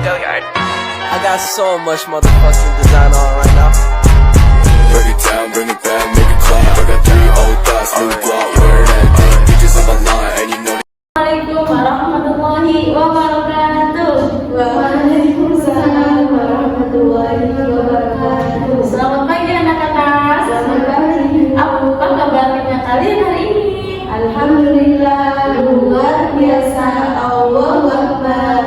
I got so much motherfucking design on right now. Break it down, bring it back, make it clap. I got 3 old thoughts, new block, where that thing. Bitches on my line, and you know. Assalamualaikum warahmatullahi wabarakatuh. Waalaikumsalam warahmatullahi wabarakatuh. Selamat pagi anak-anak. Selamat pagi. Apa kabarnya kalian hari ini? Alhamdulillah, luar biasa. Allahu Akbar.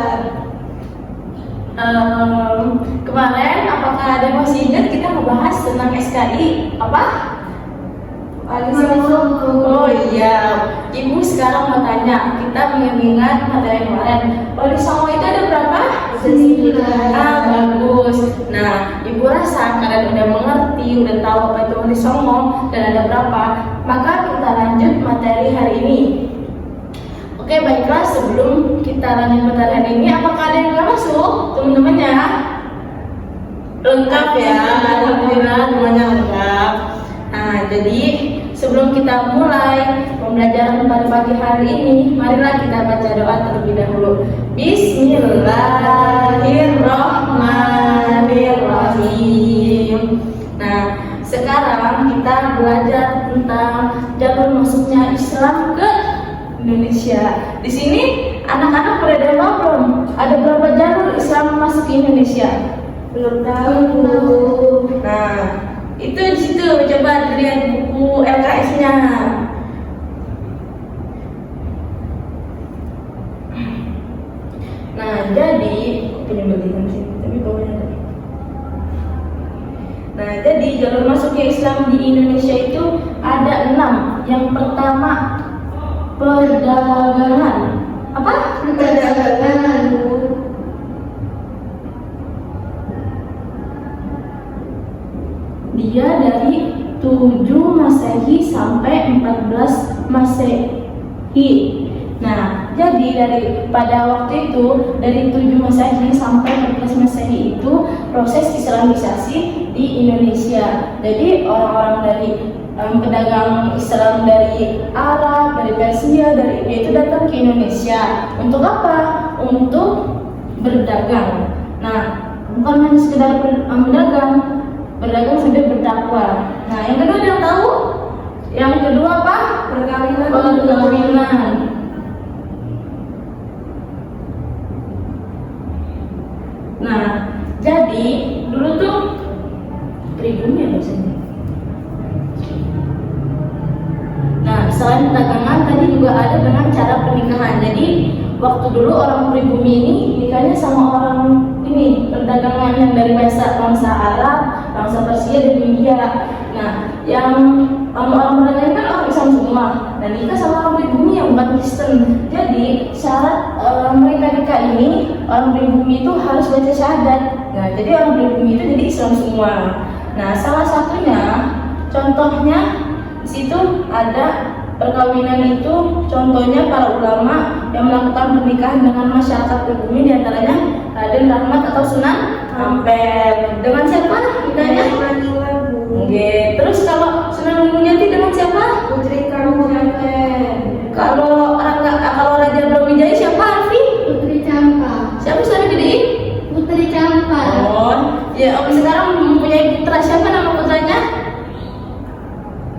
Kemarin apakah ada yang masih ingat kita membahas tentang SKI apa? Oh iya, Ibu sekarang mau tanya, kita mengingat materi kemarin. Wali Songo itu ada berapa? 9. Bagus. Nah, Ibu rasa kalian udah mengerti, udah tahu apa itu Wali Songo dan ada berapa? Maka kita lanjut materi hari ini. Oke, baiklah, sebelum kita lanjut materi hari ini, apakah ada yang nggak masuk teman-temannya? Lengkap ya, alhamdulillah semuanya lengkap. Nah, jadi sebelum kita mulai pembelajaran pada pagi hari ini, marilah kita baca doa terlebih dahulu. Bismillahirrahmanirrahim. Nah, sekarang kita belajar tentang jalur masuknya Islam ke Indonesia. Di sini anak-anak pada tahu belum? Ada berapa jalur Islam masuk ke Indonesia? Belum tahu. Nah, itu di situ coba dilihat buku LKS-nya. Nah, jadi penyebelikan sih, tapi bawahnya tadi. Nah, jadi jalur masuknya Islam di Indonesia itu ada 6. Yang pertama perdagangan. Apa? Perdagangan. Dia dari 7 Masehi sampai 14 Masehi. Nah, jadi pada waktu itu dari 7 Masehi sampai 14 Masehi itu proses Islamisasi di Indonesia. Jadi orang-orang dari pedagang Islam dari Arab, dari Persia, dari India itu datang ke Indonesia. Untuk apa? Untuk berdagang. Nah, bukan hanya sekedar berdagang sambil berdakwah. Nah, yang kedua yang tahu? Yang kedua apa? Perkawinan. Nah, jadi dulu tuh pribumi ya maksudnya. Nah, selain perdagangan tadi juga ada dengan cara pernikahan. Jadi waktu dulu orang pribumi ini nikahnya sama orang ini perdagangan yang dari bangsa Arab, bangsa Persia dan India. Nah, yang orang perdagangan kan orang Islam semua dan nikah sama orang pribumi yang bukan Kristen. Jadi syarat mereka nikah ini orang pribumi itu harus baca syahadat. Nah, jadi orang pribumi itu jadi Islam semua. Nah, salah satunya contohnya di situ ada perkawinan itu, contohnya para ulama yang melakukan pernikahan dengan masyarakat pribumi, diantaranya Raden Rahmat atau Sunan Ampel. Dengan siapa nikahnya? Oke. Terus kalau Sunan Mulyati dengan siapa? Putri Kabupaten. Kalau Raja Brawijaya siapa? Arfi? Putri Campa. Siapa suara gedein? Putri Campa. Oh, ya. Sekarang mempunyai putra, siapa nama putranya?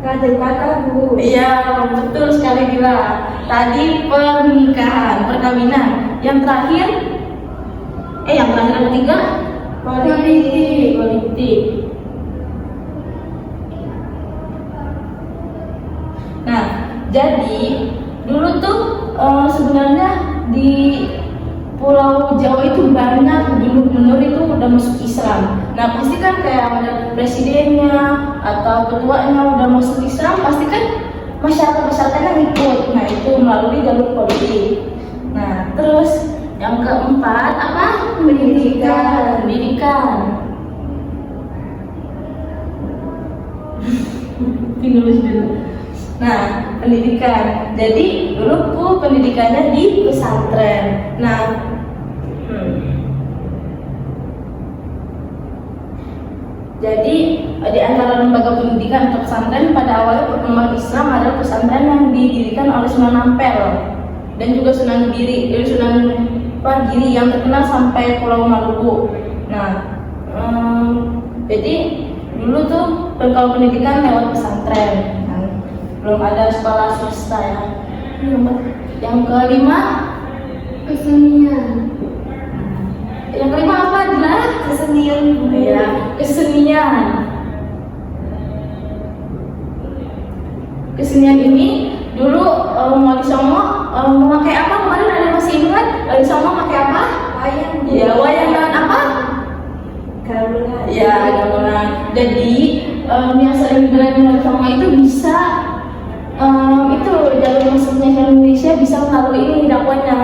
Raden Patabu. Iya, betul sekali Gila. Tadi pernikahan, perkawinan. Yang terakhir yang ketiga politik. Nah, jadi dulu tuh sebenarnya di Pulau Jawa itu banyak gubernur itu udah masuk Islam. Nah, pasti kan kayak ada presidennya atau ketuanya udah masuk Islam, pasti kan masyarakatnya ngikut. Nah, itu melalui jalur politik. Nah, terus yang keempat apa? Pendidikan. Nulis dulu. Nah, pendidikan. Jadi dulu pendidikannya di pesantren. Nah, jadi di antara lembaga pendidikan atau pesantren pada awalnya perkembangan Islam adalah pesantren yang didirikan oleh Sunan Ampel dan juga Sunan Gili yang terkenal sampai Pulau Maluku. Nah, jadi dulu tuh kalau pendidikan lewat pesantren, kan? Belum ada sekolah swasta ya. Yang kelima, Kesenian. yang kelima apa Dina? Kesenian. Ya, kesenian. Kesenian ini dulu Wali Songo memakai apa? Kemarin ada masih ingat Wali Songo pakai apa? Wayang. Ya, wayang dan apa? Gamelan. Ya, gamelan. Jadi yang sering berani Wali Songo itu bisa itu jalur masuknya ke Indonesia bisa melalui ini dakwanya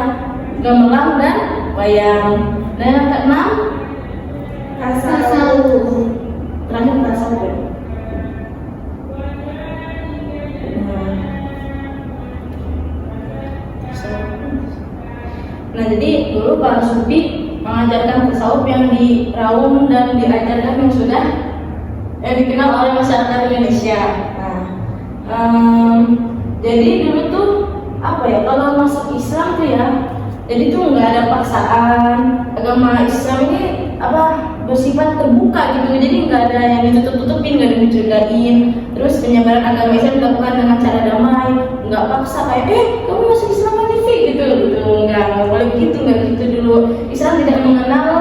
gamelan dan wayang. Dan yang keenam, Kasalu. terakhir Kasalu. Nah, jadi dulu para sufi mengajarkan tasawuf yang diraung dan diajarkan yang sudah dikenal oleh masyarakat Indonesia. Nah, jadi dulu tuh apa ya, kalau masuk Islam tuh ya, jadi tuh nggak ada paksaan. Agama Islam ini bersifat terbuka gitu, jadi nggak ada yang ditutup-tutupin, nggak ada dicurigain. Terus penyebaran agama Islam dilakukan dengan cara damai, nggak paksa kayak kamu masuk Islam aja gitu nggak boleh begitu, nggak begitu dulu. Islam tidak mengenal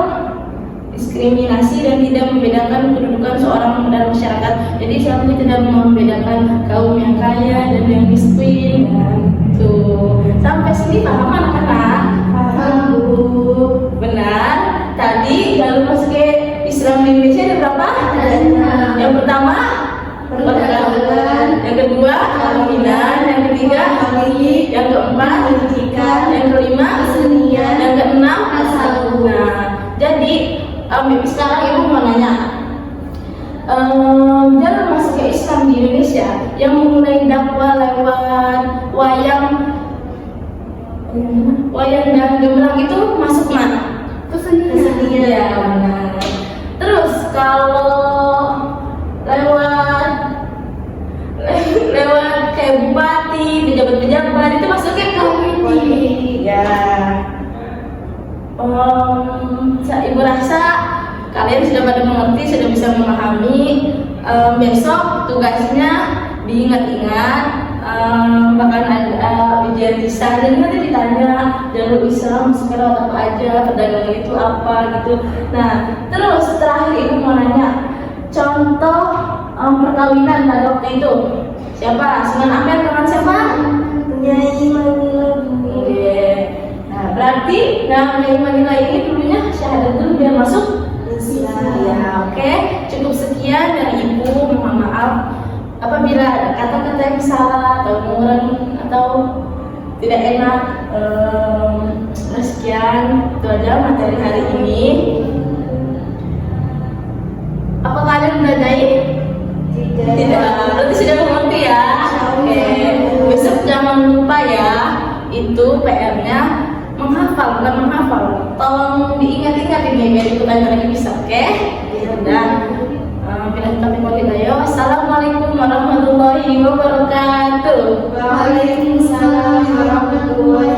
diskriminasi dan tidak membedakan kedudukan seorang dalam masyarakat. Jadi Islam itu tidak membedakan kaum yang kaya dan yang miskin. Tuh sampai sini paham anak-anak? Paham, Bu. Benar. Tadi jalur masuk ke Islam di Indonesia ada berapa? Ada 6. Yang pertama Perdagangan. yang kedua kawinan, yang ketiga Kawin. yang keempat Pendidikan. yang kelima Kesenian. yang keenam Kasalu. Nah, jadi sekarang ibu mau nanya, jalur masuk ke Islam di Indonesia yang memulai dakwah lewat wayang dan gamelan itu masuk mana? Kesenian. Ya, benar. Terus kalau lewat kayak bupati, pejabat-pejabat itu masuknya ke Politik. ya. Ibu rasa kalian sudah pada mengerti, sudah bisa memahami. Besok tugasnya diingat-ingat, bahkan ada ujian lisan. Jadi nanti ditanya jalur Islam sekarang apa aja, perdagangan itu apa gitu. Nah, terus terakhir ibu mau nanya, contoh perkawinan pada waktu itu siapa? Sunan Ampel dengan siapa? Nyai Manila. Oke. Nah, berarti Nyai Manila ini dulunya syahadat dulu biar masuk Islam. Ya, oke. Cukup sekian dari ibu. Mohon maaf apabila ada kata-kata yang salah atau mengurangi atau tidak enak. Sekian itu aja materi hari ini. Apa kalian belajar? Tidak, berarti sudah mengerti ya. Oke, besok jangan lupa ya, itu PR-nya menghafal, bukan menghafal. Tolong diingat-ingat ini biar ikutannya lagi bisa, oke? Dan bila kita ayo, assalamualaikum warahmatullahi wabarakatuh. Waalaikumsalam warahmatullahi